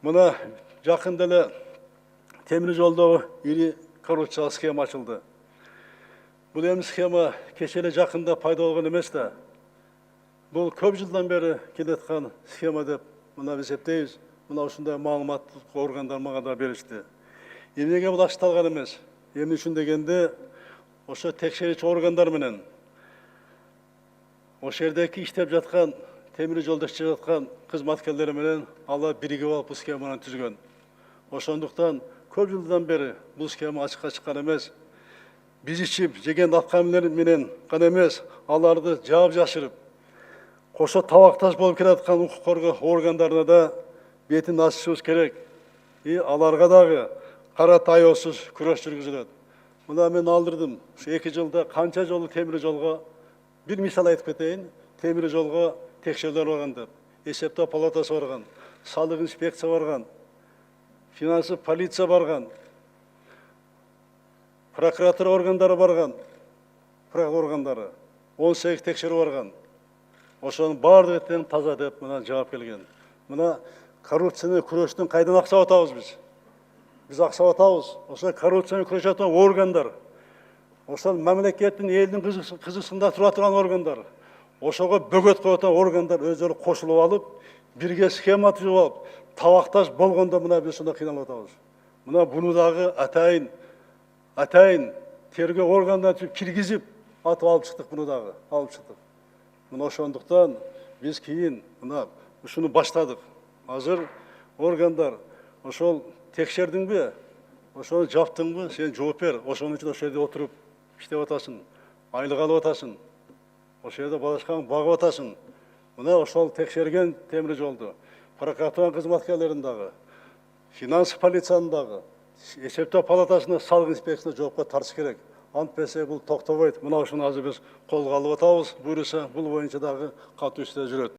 Мына жақында эле темир жолдогу ири коррупциялык схема ачылды. Бул эми схема кече эле жакында пайда болгон эмес да. Бул көп жылдан бери келаткан схема деп мына эсептейбиз. Мына ушундай маалыматтык органдар мага да беришти. Эмнеге бул ачталган эмес? Эмне үчүн дегенде, ошо текшерүүчү органдар менен ошол жердеги иштеп жаткан темир жолдо иштеп жаткан кызматкерлер менен алар биригип алып бул схеманы түзгөн. Ошондуктан көп жылдан бери бул схема ачыкка чыккан эмес. Биз ичип жеген аткамилер менен гана эмес, аларды жаап жашырып, кошо табакташ болуп келаткан укук коргоо органдарына да бетин ачышыбыз керек. Аларга дагы кара таяосуз күрөш жүргүзүлөт. Мына мен алдырдым. Ушу 2 жылда канча жолу темир жолго, бир мисал айтып кетейин, темир жолго текшерүүлөр барган деп. Эсептөө палатасы барган, салык инспекция барган, финансы полиция барган, прокуратура органдары барган, органдары 18 текшерүү барган. Ошонун баардыгы тең таза деп мына жаап келген. Мына коррупцияны күрөштүн кайдан аксап атабыз биз? Биз аксап атабыз. Ошо коррупцияны күрөшүп аткан органдар, ошол мамлекеттин элдин кызыксында тура турган органдар, ошого бөгөт коюп аткан органдар өздөрү кошулуп алып, бирге схема түзүп алып, табакташ болгондо мына биз ушундай кыйналып атабыз. Мына буну дагы атайын тергөө органдарына киргизип атып алып чыктык, буну дагы алып чыктык. Мына ошондуктан биз кийин мына ушуну баштадык. Азыр органдар ошол текшердиңби, ошону жаптыңбы, сен жооп бер. Ошон үчүн ошол жерде отуруп иштеп атасың, айлык алып атасың. Ошол жерде балачкаң багып атасың. Мына ошол текшерген темир жолду прокуратура кызматкерлерин дагы, финанс полициянын дагы, эсептөө палатасына, салык инспекциясына жоопко тартыш керек. Антпесе бул токтобойт. Мына ушуну азыр биз колго алып атабыз. Буюрса бул боюнча дагы катуу иштер жүрөт.